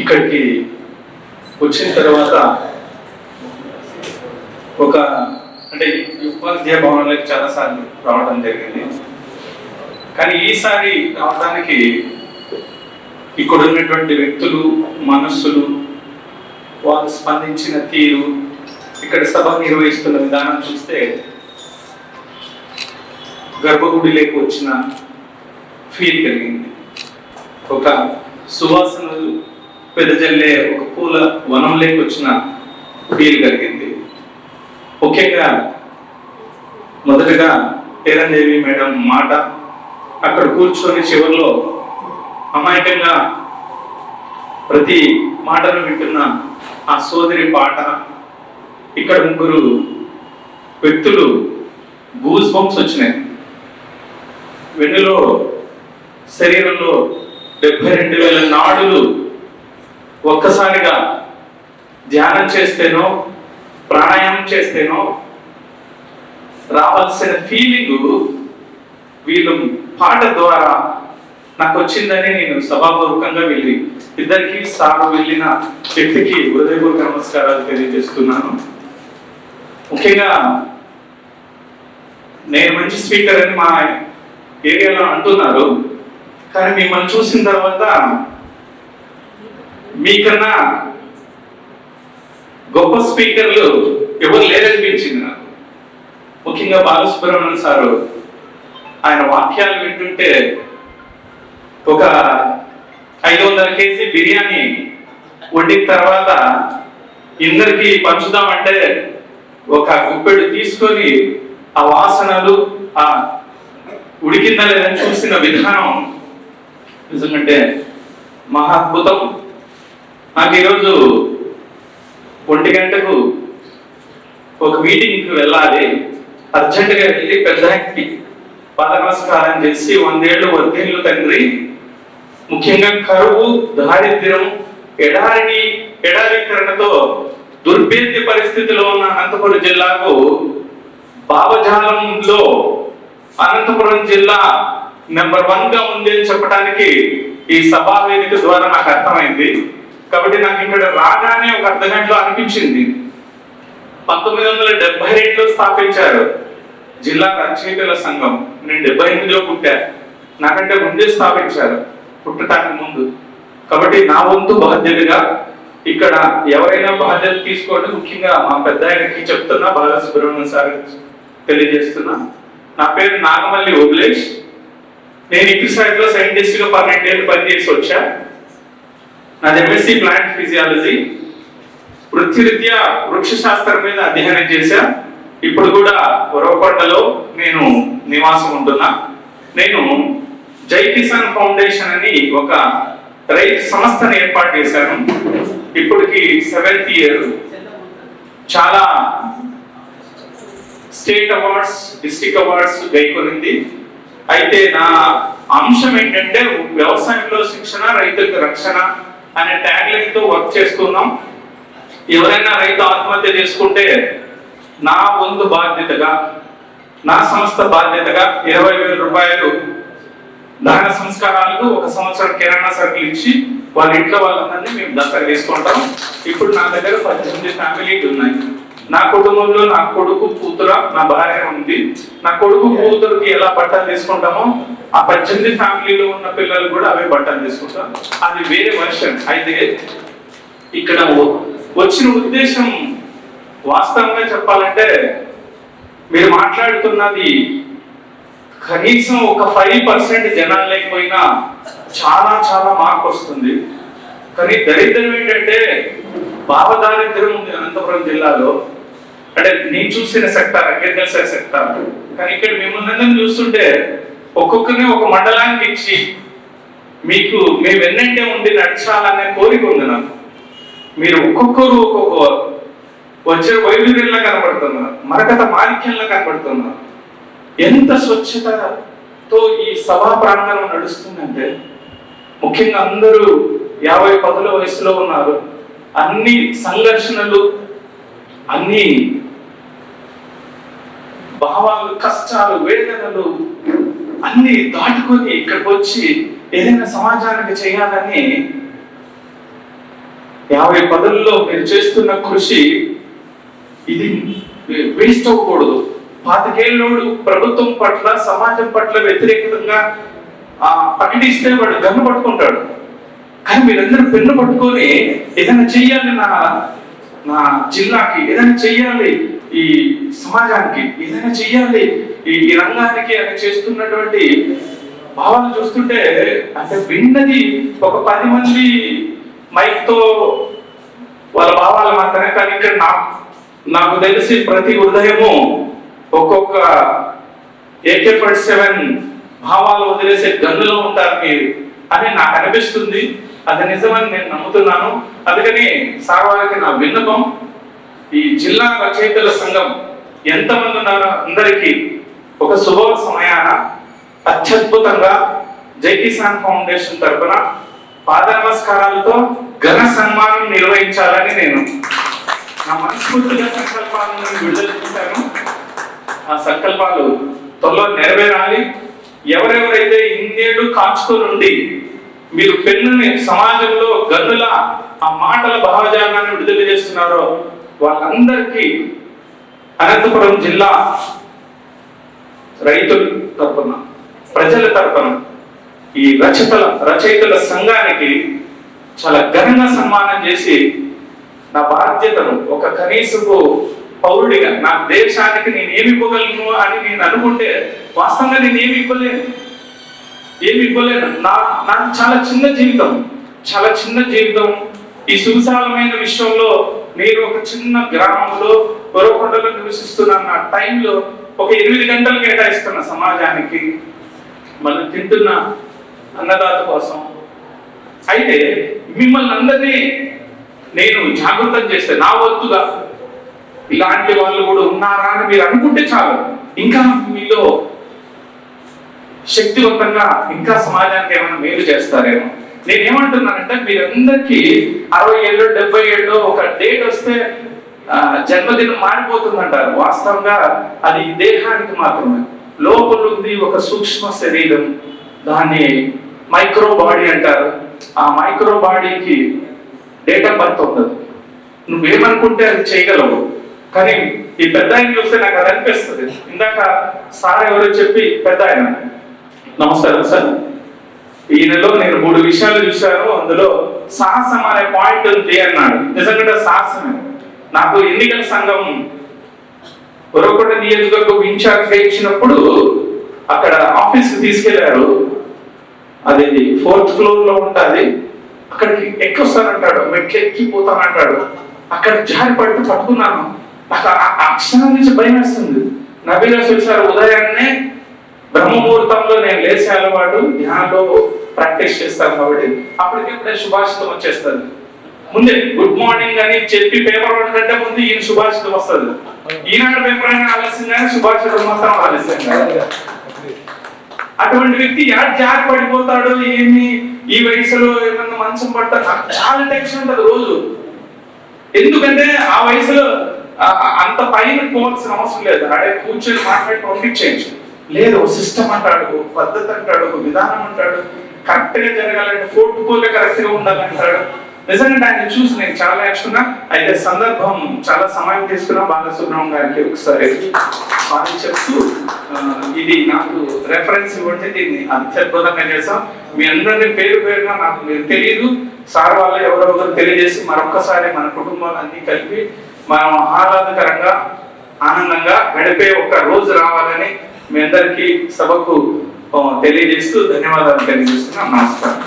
ఇక్కడికి వచ్చిన తర్వాత ఒక అంటే ఉపాధ్యాయ భవనంలోకి చాలాసార్లు రావడం జరిగింది. కానీ ఈసారి రావడానికి ఇక్కడ ఉన్నటువంటి వ్యక్తులు, మనస్సులు, వాళ్ళు స్పందించిన తీరు, ఇక్కడ సభ నిర్వహిస్తున్న విధానం చూస్తే గర్భగుడిలోకి వచ్చిన ఫీల్ కలిగింది. ఒక సువాసనలు పెదజల్లే ఒక పూల వనంలోకి వచ్చిన ఫీల్ కలిగింది. ముఖ్యంగా మొదటగా పేరందేవి మేడం మాట, అక్కడ కూర్చొని చివరిలో అమాయకంగా ప్రతి మాటను వింటున్న ఆ సోదరి పాట, ఇక్కడ ముగ్గురు వ్యక్తులు గూస్ బంప్స్ వచ్చినాయి. వెన్నులో శరీరంలో 72,000 నాడులు ఒక్కసారిగా ధ్యానం చేస్తేనో ప్రాణాయామం చేస్తేనో రావాల్సిన ఫీలింగ్ వీళ్ళు పాట ద్వారా నాకు వచ్చిందని నేను సభాపూర్వకంగా ఇద్దరికి సాగు వెళ్ళిన వ్యక్తికి హృదయపూర్వక నమస్కారాలు తెలియజేస్తున్నాను. ముఖ్యంగా నేను మంచి స్పీకర్ అని మా ఏరియాలో అంటున్నారు, కానీ మిమ్మల్ని చూసిన తర్వాత మీకన్నా గొప్ప స్పీకర్లు ఎవరు లేరనిపించింది నాకు. ముఖ్యంగా బాలసుబ్రహ్మణ్యం సారు, ఆయన వాక్యాలు వింటుంటే ఒక 500 కేజీ బిర్యానీ వండిన తర్వాత ఇందరికి పంచుదామంటే ఒక గుప్పెడు తీసుకొని ఆ వాసనలు, ఆ ఉడికిందా లేదని చూసిన విధానం నిజంటే మహా అద్భుతం. నాకు ఈరోజు 1 గంటకు ఒక మీటింగ్కి వెళ్ళాలి. అర్జెంటుగా వెళ్ళి పెద్దకి పాద నమస్కారం చేసి 100 ఏళ్ళు వర్ధిల్లు తండ్రి. ముఖ్యంగా కరువు, దారిద్ర్యం, ఎడారీకరణతో దుర్భేద్య పరిస్థితిలో ఉన్న అనంతపురం జిల్లాకు భావజాలంలో అనంతపురం జిల్లా నెంబర్ 1 గా ఉంది అని చెప్పడానికి ఈ సభా వేదిక ద్వారా నాకు అర్థమైంది. కాబట్టి నాకు ఇక్కడ రాగానే ఒక అర్ధ గంటలో అనిపించింది, 1972లో స్థాపించారు జిల్లా రచయితల సంఘం. నేను 78లో పుట్టా, నాకంటే ముందే స్థాపించారు, పుట్టడానికి ముందు. కాబట్టి నా వంతు బాధ్యతగా ఇక్కడ ఎవరైనా బాధ్యత తీసుకోండి. ముఖ్యంగా మా పెద్ద ఆయనకి చెప్తున్నా, బాలసుబ్రహ్మణ్యం సార్ తెలియజేస్తున్నా. నా పేరు నాగమల్లి ఓబులేష్. నేను ఇగ్రిసైడ్ లో సైంటిస్ట్ గా 12 ఏళ్ళు పనిచేసి వచ్చా. నాది MSc ప్లాంట్ ఫిజియాలజీ. వృత్తిరీత్యా వృక్ష శాస్త్రం మీద అధ్యయనం చేశా. ఇప్పుడు కూడా ఉరవకొండలో నేను నివాసం ఉంటున్నా. నేను జై కిసాన్ ఫౌండేషన్ అని ఒక రైతు సంస్థను ఏర్పాటు చేశాను. ఇప్పటికి 7th ఇయర్. చాలా స్టేట్ అవార్డ్స్, డిస్ట్రిక్ట్ అవార్డ్స్ గైకొనింది. అయితే నా అంశం ఏంటంటే వ్యవసాయంలో శిక్షణ, రైతులకు రక్షణ అనే ట్యాగ్ లైన్ తో వర్క్ చేస్తున్నాం. ఎవరైనా రైతు ఆత్మహత్య చేసుకుంటే నా వంతు బాధ్యతగా, నా సంస్థ బాధ్యతగా 20,000 రూపాయలు దాన సంస్కారాలకు 1 సంవత్సరం కిరాణా సరుకులు ఇచ్చి వాళ్ళ ఇంట్లో వాళ్ళందరినీ మేము దత్తత తీసుకుంటాం. ఇప్పుడు నా దగ్గర 18 ఫ్యామిలీలు ఉన్నాయి. నా కుటుంబంలో నా కొడుకు, కూతుర, నా భార్య ఉంది. నా కొడుకు, కూతురుకి ఎలా బట్టలు తీసుకుంటామో ఆ 18 ఫ్యామిలీలో ఉన్న పిల్లలు కూడా అవే బట్టలు తీసుకుంటాం. అది వేరే వర్షన్. అయితే ఇక్కడ వచ్చిన ఉద్దేశం వాస్తవంగా చెప్పాలంటే, మీరు మాట్లాడుతున్నది కనీసం ఒక 5% జనాలు లేకపోయినా చాలా చాలా మార్పు వస్తుంది. కానీ దరిద్రం ఏంటంటే భావదారిద్ర్యం ఉంది అనంతపురం జిల్లాలో. అంటే నేను చూసిన సెక్టార్ అగ్రికల్చర్ సెక్టార్. కానీ ఇక్కడ మిమ్మల్ని చూస్తుంటే ఒక్కొక్కరిని ఒక మండలానికి ఇచ్చి మీకు మేము ఎన్నంటే ఉండి నడిచాలనే కోరిక ఉంది నాకు. మీరు ఒక్కొక్కరు ఒక్కొక్క వచ్చే వైద్యుడిలా కనబడుతున్నారు, మరకత మాణిక్యంలా కనబడుతున్నారు. ఎంత స్వచ్ఛతతో ఈ సభా ప్రాంగణం నడుస్తుందంటే, ముఖ్యంగా అందరూ 50-10 వయసులో ఉన్నారు. అన్ని సంఘర్షణలు, అన్ని భావాలు, కష్టాలు, వేదనలు అన్ని దాటుకొని ఇక్కడికి వచ్చి ఏదైనా సమాజానికి చేయాలని 50 పదుల్లో మీరు చేస్తున్న కృషి ఇది వేస్ట్ అవ్వకూడదు. 25 ఏళ్ళోడు ప్రభుత్వం పట్ల సమాజం పట్ల వ్యతిరేకంగా ప్రకటిస్తే వాడు గన్ను పట్టుకుంటాడు. కానీ మీరందరూ పెన్ను పట్టుకొని ఏదైనా చెయ్యాలి, నా జిల్లాకి ఏదైనా చెయ్యాలి, ఈ సమాజానికి ఏదైనా చెయ్యాలి, ఈ రంగానికి అని చేస్తున్నటువంటి భావాలు చూస్తుంటే, అంటే విన్నది ఒక 10 మంది మైక్ తో వాళ్ళ భావాలు మాత్రమే. కానీ ఇక్కడ నాకు తెలిసి ప్రతి హృదయము ఒక్కొక్క AK-47 భావాలు వదిలేసే గన్నులో ఉంటారు మీరు అని నాకు అనిపిస్తుంది. అది నిజమని నేను నమ్ముతున్నాను. అందుకని సార్ వారికి నా విన్నపం, ఈ జిల్లా రచయితల సంఘం ఎంతమంది ఉన్నారో అందరికీ ఒక శుభ సమయాన అత్యద్భుతంగా జై కిసాన్ ఫౌండేషన్ తరఫున పాద నమస్కారాలతో ఘన సన్మానం నిర్వహించాలని నేను నా మనస్ఫూర్తిగా సంకల్పాలను విడుదల చేశాను. ఆ సంకల్పాలు త్వరలో నెరవేరాలి. ఎవరెవరైతే ఇన్నేళ్లు కాచుకొని ఉండి మీరు పెన్నుని సమాజంలో గన్నుల ఆ మాటల భావజాలాన్ని విడుదల చేస్తున్నారో వాళ్ళందరికీ అనంతపురం జిల్లా రైతుల తరఫున, ప్రజల తరఫున, ఈ రచయితల సంఘానికి చాలా ఘనంగా సన్మానం చేసి నా బాధ్యతను ఒక కనీసపు పౌరుడిగా నా దేశానికి నేను ఏమి ఇవ్వగలను అని నేను అనుకుంటే వాస్తవంగా నేను ఏమి ఇవ్వలేను. నాకు చాలా చిన్న జీవితం. ఈ సువిశాలమైన విశ్వంలో నేను ఒక చిన్న గ్రామంలో కొరకొండలో నివసిస్తున్న నా టైంలో ఒక 8 గంటలు కేటాయిస్తున్న సమాజానికి, మనం తింటున్న అన్నదాత కోసం. అయితే మిమ్మల్ని అందరినీ నేను జాగృతం చేస్తే నా వంతుగా ఇలాంటి వాళ్ళు కూడా ఉన్నారా అని మీరు అనుకుంటే చాలు, ఇంకా మీలో శక్తివంతంగా ఇంకా సమాజానికి ఏమైనా మేలు చేస్తారేమో. నేనేమంటున్నానంటే మీరందరికీ 60 ఏళ్ళు 70 ఏళ్ళు ఒక డేట్ వస్తే జన్మదినం మారిపోతుందంటారు. వాస్తవంగా అది దేహానికి మాత్రమే. లోపల ఉంది ఒక సూక్ష్మ శరీరం, దాన్ని మైక్రో బాడీ అంటారు. ఆ మైక్రో బాడీకి డేట్ ఆఫ్ బర్త్ ఉండదు. నువ్వేమనుకుంటే అది చేయగలవు. కానీ ఈ పెద్ద ఆయన చూస్తే నాకు అది అనిపిస్తుంది. ఇందాక సార్ ఎవరో చెప్పి, పెద్ద ఆయన, నమస్కారం సార్, ఈయనలో నేను 3 విషయాలు చూశాను, అందులో సాహసం అనే పాయింట్ ఉంది అన్నాడు. నిజంగా సాహసమే. నాకు ఎన్నికల సంఘం కొరకొండ నియోజకవర్గం ఇన్ఛార్జ్ ఇచ్చినప్పుడు అక్కడ ఆఫీస్కి తీసుకెళ్లారు. అది 4th ఫ్లోర్ లో ఉంటుంది. అక్కడికి ఎక్కొస్తానంటాడు, మెట్లు ఎక్కిపోతానంటాడు. అక్కడ జారి పడితే పట్టుకున్నాను. నాకు ఆ క్షణం నుంచి భయం వేస్తుంది. నబీరాజ్ సార్ ఉదయాన్నే బ్రహ్మముహూర్తంలో నేను లేచే అలవాటు, ధ్యానంలో ప్రాక్టీస్ చేస్తాను కాబట్టి అప్పటికప్పుడే సుభాషితం వచ్చేస్తుంది. ముందే గుడ్ మార్నింగ్ అని చెప్పి పేపర్ కంటే ముందు ఈయన సుభాషితం వస్తుంది. ఈనాడు పేపర్ అయినా ఆలస్యంగానే సుభాషితం మాత్రం ఆలస్యంగా. అటువంటి వ్యక్తి జారి పడిపోతాడు, ఏమి ఈ వయసులో ఏమన్నా మంచం పడతాడు, నాకు చాలా టెన్షన్ ఉంటుంది రోజు. ఎందుకంటే ఆ వయసులో అంత పైన పోవాల్సిన అవసరం లేదు. ఆడే కూర్చొని మాట్లాడి పంపించేయచ్చు. లేదు, సిస్టమ్ అంటాడు, పద్ధతి అంటాడు, ఒక విధానం అంటాడు, కరెక్ట్ గా జరగాలంటే పోర్టుపోలే కరెక్ట్ గా ఉండాలంటాడు. నిజంగా ఆయన చూసి నేను చాలా నేర్చుకున్నా. అయితే సందర్భం చాలా సమయం తీసుకున్నా. బాలసుబ్రహ్మణ్యం గారికి ఒకసారి చెప్తూ ఇది నాకు రెఫరెన్స్ ఇవ్వండి, దీన్ని అత్యద్భుతంగా చేసాం. మీ అందరినీ పేరు పేరుగా నాకు మీరు తెలియదు, సార్ వాళ్ళు ఎవరో ఒకరు తెలియజేసి మరొక్కసారి మన కుటుంబాలన్నీ కలిపి మనం ఆహ్లాదకరంగా ఆనందంగా గడిపే ఒక రోజు రావాలని మీ అందరికీ సభకు తెలియజేస్తూ ధన్యవాదాలు తెలియజేస్తున్నాం. నమస్కారం.